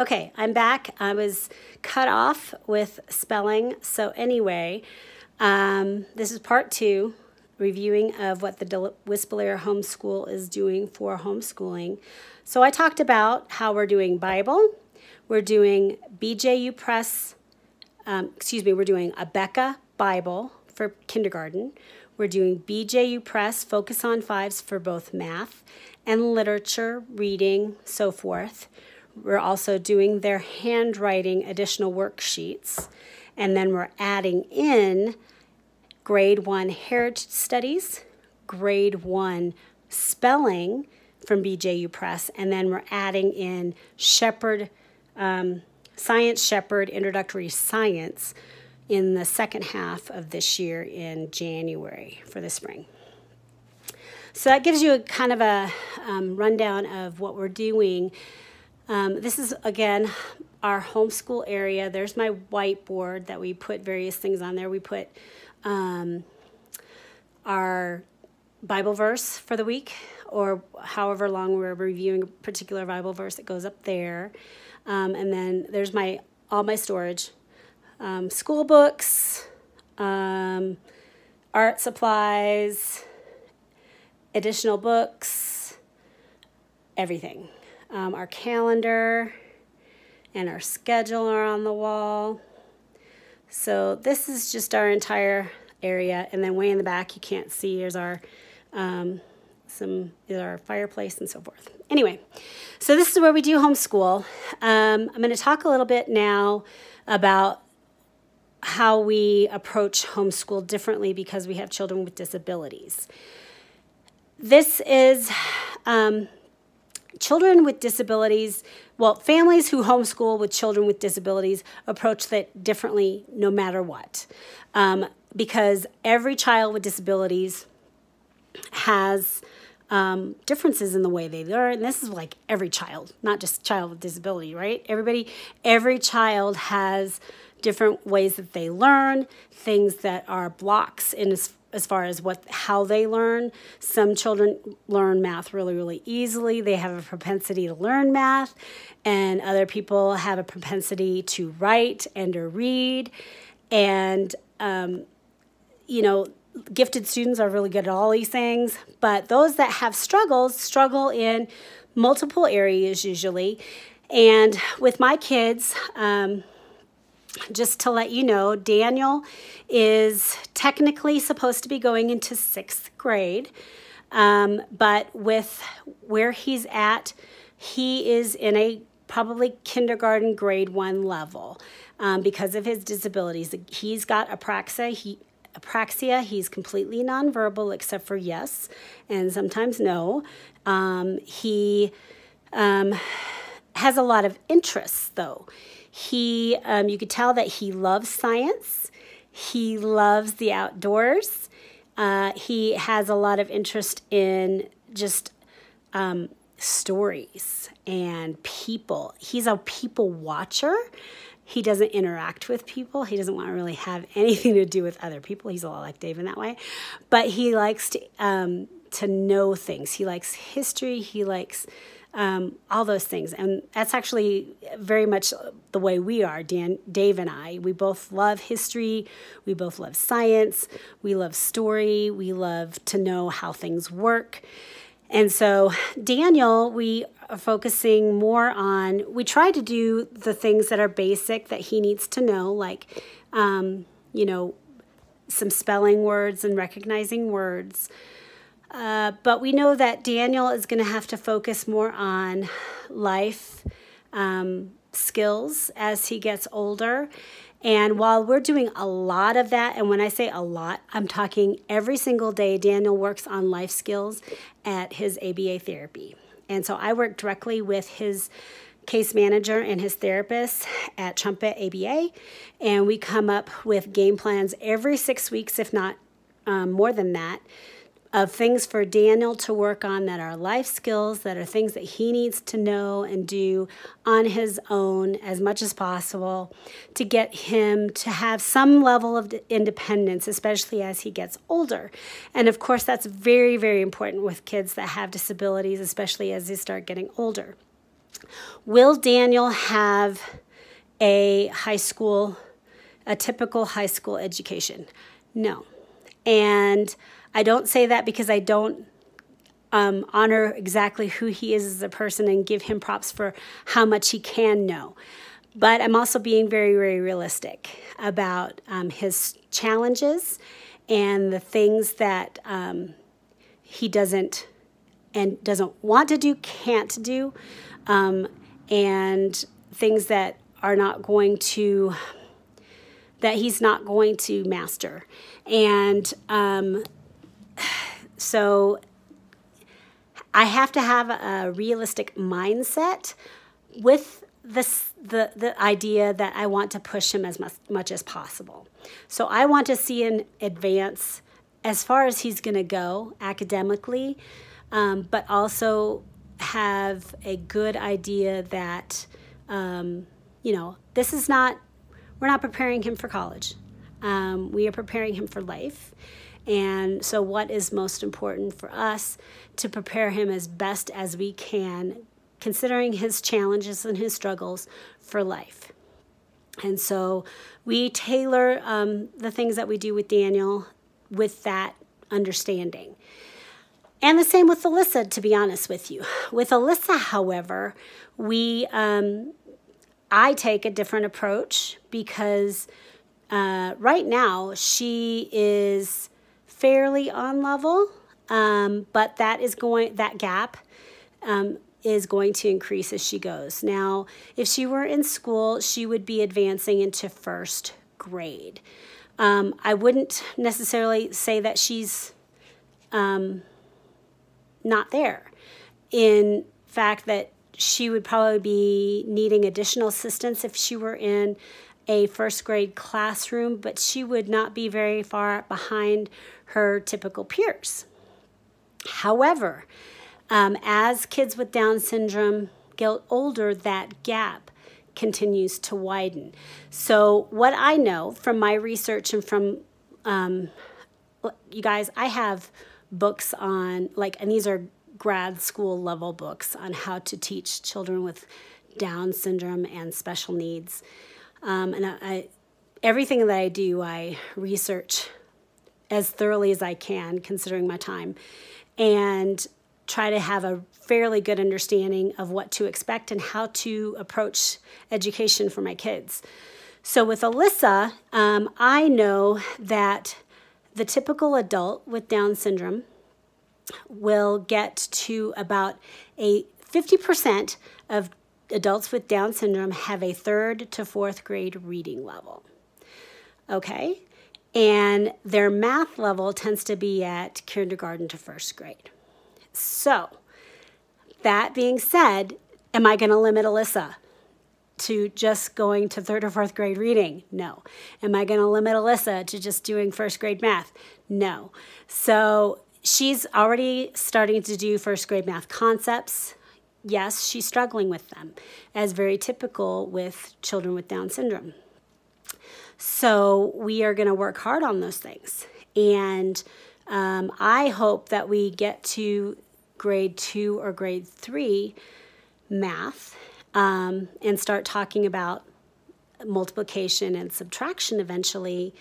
Okay, I'm back. I was cut off with spelling. So anyway, this is part 2, reviewing of what the Whispelair Homeschool is doing for homeschooling. So I talked about how we're doing Bible, we're doing BJU Press, we're doing Abeka Bible for kindergarten. We're doing BJU Press, Focus on Fives for both math and literature, reading, so forth. We're also doing their handwriting additional worksheets. And then we're adding in grade 1 heritage studies, grade 1 spelling from BJU Press, and then we're adding in Shepherd, Science Shepherd Introductory Science in the second half of this year in January for the spring. So that gives you a kind of a rundown of what we're doing. This is, again, our homeschool area. There's my whiteboard that we put various things on there. We put our Bible verse for the week, or however long we're reviewing a particular Bible verse, it goes up there. And then there's all my storage. School books, art supplies, additional books, everything. Our calendar and our schedule are on the wall. So this is just our entire area, and then way in the back you can't see is our our fireplace and so forth. Anyway, so this is where we do homeschool. I'm going to talk a little bit now about how we approach homeschool differently because we have children with disabilities. This is children with disabilities, well, families who homeschool with children with disabilities approach that differently no matter what. Because every child with disabilities has differences in the way they learn. And this is like every child, not just child with disability, right? Every child has different ways that they learn, things that are blocks in as far as how they learn. Some children learn math really, really easily. They have a propensity to learn math, and other people have a propensity to write and to read. And, gifted students are really good at all these things, but those that have struggles struggle in multiple areas usually. And with my kids, just to let you know, Daniel is technically supposed to be going into 6th grade, but with where he's at, he is in a probably kindergarten grade 1 level because of his disabilities. He's got apraxia. He's completely nonverbal except for yes and sometimes no. He has a lot of interests, though. You could tell that he loves science. He loves the outdoors. He has a lot of interest in just stories and people. He's a people watcher. He doesn't interact with people. He doesn't want to really have anything to do with other people. He's a lot like Dave in that way. But he likes to know things. He likes history. He likes all those things. And that's actually very much the way we are, Dave and I. We both love history. We both love science. We love story. We love to know how things work. And so Daniel, we are focusing more on, we try to do the things that are basic that he needs to know, like, some spelling words and recognizing words. But we know that Daniel is going to have to focus more on life skills as he gets older. And while we're doing a lot of that, and when I say a lot, I'm talking every single day, Daniel works on life skills at his ABA therapy. And so I work directly with his case manager and his therapist at Trumpet ABA, and we come up with game plans every 6 weeks, if not more than that, of things for Daniel to work on that are life skills, that are things that he needs to know and do on his own as much as possible to get him to have some level of independence, especially as he gets older. And of course, that's very, very important with kids that have disabilities, especially as they start getting older. Will Daniel have a typical high school education? No. And I don't say that because I don't honor exactly who he is as a person and give him props for how much he can know. But I'm also being very, very realistic about his challenges and the things that he doesn't want to do, can't do, and things that are not going to, that he's not going to master. And so I have to have a realistic mindset with the idea that I want to push him as much as possible. So I want to see him advance as far as he's going to go academically, but also have a good idea that, this is not, we're not preparing him for college. We are preparing him for life. And so what is most important for us to prepare him as best as we can, considering his challenges and his struggles for life. And so we tailor the things that we do with Daniel with that understanding. And the same with Alyssa, to be honest with you. With Alyssa, however, I take a different approach because right now she is fairly on level, but that gap is going to increase as she goes. Now, if she were in school, she would be advancing into first grade. I wouldn't necessarily say that she's not there. In fact, that she would probably be needing additional assistance if she were in a first grade classroom, but she would not be very far behind her typical peers. However, as kids with Down syndrome get older, that gap continues to widen. So what I know from my research and from, you guys, I have books on, and these are grad school level books on how to teach children with Down syndrome and special needs. Everything that I do, I research as thoroughly as I can, considering my time, and try to have a fairly good understanding of what to expect and how to approach education for my kids. So with Alyssa, I know that the typical adult with Down syndrome will get to about 50% of adults with Down syndrome have a 3rd to 4th grade reading level. Okay? And their math level tends to be at kindergarten to 1st grade. So, that being said, am I going to limit Alyssa to just going to 3rd or 4th grade reading? No. Am I going to limit Alyssa to just doing 1st grade math? No. So, she's already starting to do 1st grade math concepts. Yes, she's struggling with them, as very typical with children with Down syndrome. So we are going to work hard on those things. And I hope that we get to grade 2 or grade 3 math and start talking about multiplication and subtraction eventually,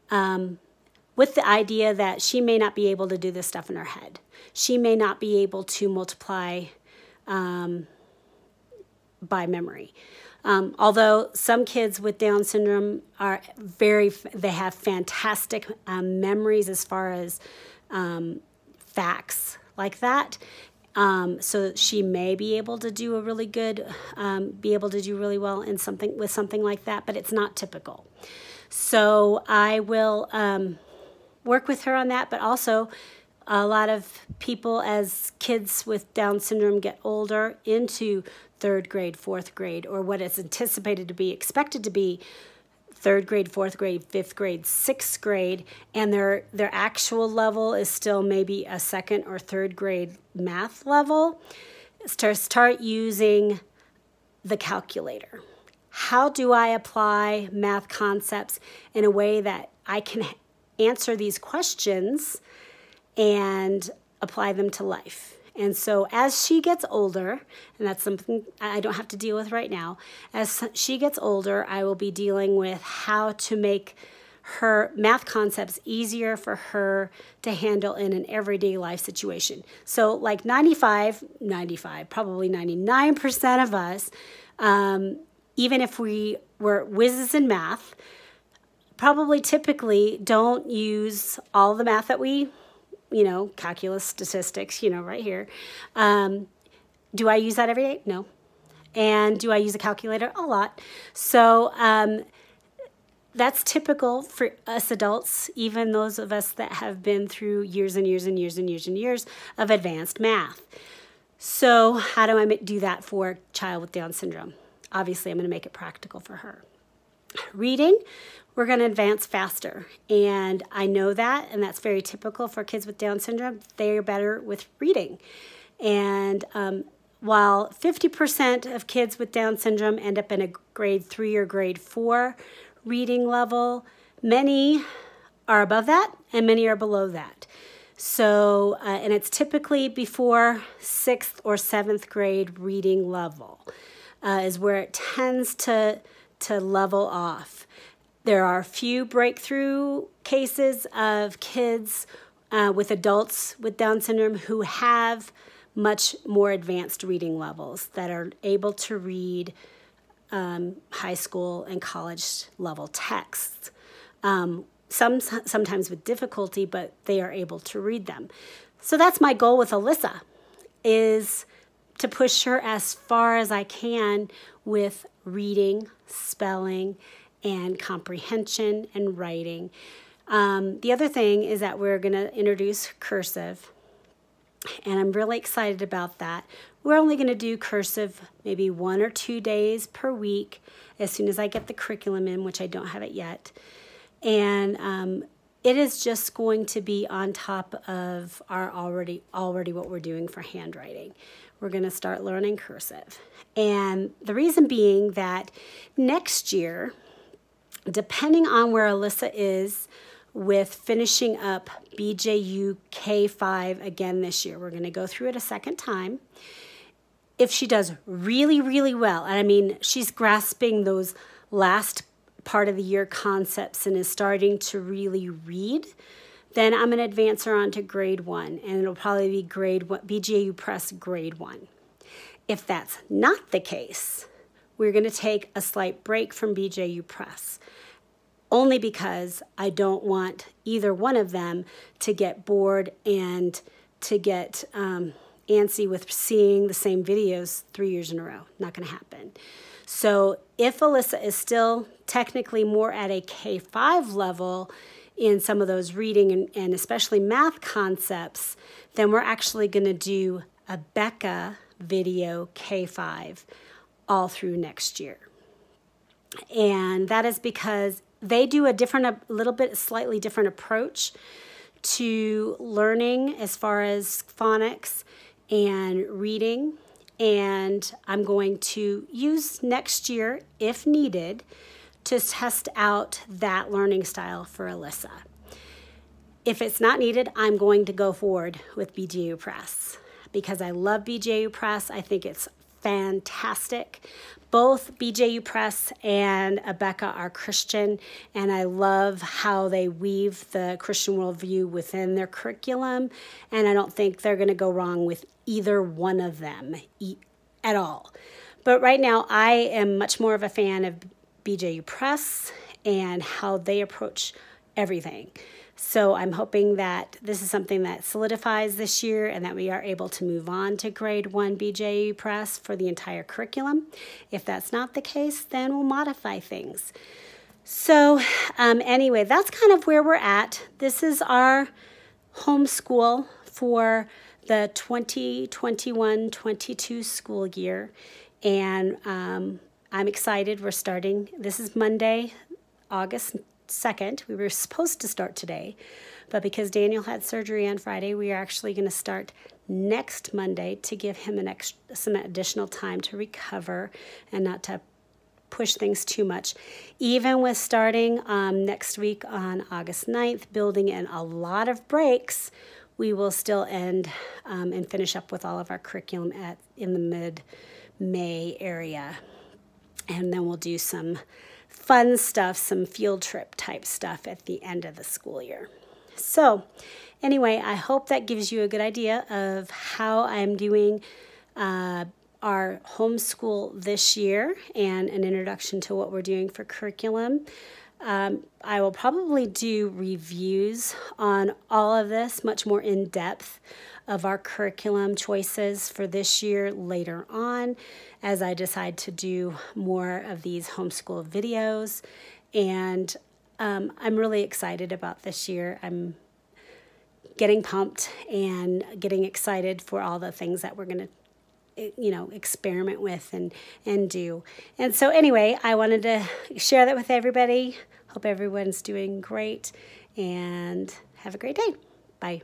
with the idea that she may not be able to do this stuff in her head. She may not be able to multiply by memory. Although some kids with Down syndrome they have fantastic memories as far as facts like that. So she may be able to do be able to do really well in something like that, but it's not typical. So I will work with her on that, but also a lot of people, as kids with Down syndrome get older into 3rd grade, 4th grade, or what is anticipated to be, expected to be 3rd grade, 4th grade, 5th grade, 6th grade, and their actual level is still maybe a 2nd or 3rd grade math level, start using the calculator. How do I apply math concepts in a way that I can answer these questions and apply them to life? And so as she gets older, and that's something I don't have to deal with right now, as she gets older, I will be dealing with how to make her math concepts easier for her to handle in an everyday life situation. So like 95, probably 99% of us, even if we were whizzes in math, probably typically don't use all the math that we, calculus, statistics, right here. Do I use that every day? No. And do I use a calculator? A lot. So that's typical for us adults, even those of us that have been through years and years and years and years and years of advanced math. So how do I do that for a child with Down syndrome? Obviously, I'm going to make it practical for her. Reading, we're going to advance faster. And I know that, and that's very typical for kids with Down syndrome. They're better with reading. And while 50% of kids with Down syndrome end up in a grade 3 or grade 4 reading level, many are above that and many are below that. So, and it's typically before 6th or 7th grade reading level is where it tends to level off. There are a few breakthrough cases of kids with adults with Down syndrome who have much more advanced reading levels that are able to read high school and college level texts. Sometimes with difficulty, but they are able to read them. So that's my goal with Alyssa, is to push her as far as I can with reading, spelling, and comprehension and writing. The other thing is that we're going to introduce cursive, and I'm really excited about that. We're only going to do cursive maybe 1 or 2 days per week as soon as I get the curriculum in, which I don't have it yet. And it is just going to be on top of our already what we're doing for handwriting. We're going to start learning cursive. And the reason being that next year, depending on where Alyssa is with finishing up BJU K5 again this year, we're going to go through it a second time. If she does really, really well, and I mean, she's grasping those last part of the year concepts and is starting to really read, then I'm going to advance her on to grade 1, and it'll probably be grade 1, BJU Press grade 1. If that's not the case, we're going to take a slight break from BJU Press, only because I don't want either one of them to get bored and to get antsy with seeing the same videos 3 years in a row. Not going to happen. So if Alyssa is still technically more at a K5 level in some of those reading and especially math concepts, then we're actually going to do a Becca video K5 all through next year. And that is because they do a slightly different approach to learning as far as phonics and reading. And I'm going to use next year, if needed, to test out that learning style for Alyssa. If it's not needed, I'm going to go forward with BJU Press because I love BJU Press. I think it's fantastic. Both BJU Press and Becca are Christian, and I love how they weave the Christian worldview within their curriculum, and I don't think they're going to go wrong with either one of them at all. But right now, I am much more of a fan of BJU Press and how they approach everything. So I'm hoping that this is something that solidifies this year and that we are able to move on to grade 1 BJU Press for the entire curriculum. If that's not the case, then we'll modify things. So anyway, that's kind of where we're at. This is our homeschool for the 2021-22 school year. And I'm excited. We're starting. This is Monday, August 2nd. We were supposed to start today, but because Daniel had surgery on Friday, we are actually going to start next Monday to give him some additional time to recover and not to push things too much. Even with starting next week on August 9th, building in a lot of breaks, we will still end and finish up with all of our curriculum in the mid-May area. And then we'll do some fun stuff, some field trip type stuff at the end of the school year. So anyway, I hope that gives you a good idea of how I'm doing our homeschool this year and an introduction to what we're doing for curriculum. I will probably do reviews on all of this, much more in depth of our curriculum choices for this year later on as I decide to do more of these homeschool videos. And I'm really excited about this year. I'm getting pumped and getting excited for all the things that we're going to experiment with and do. And so anyway, I wanted to share that with everybody. Hope everyone's doing great and have a great day. Bye.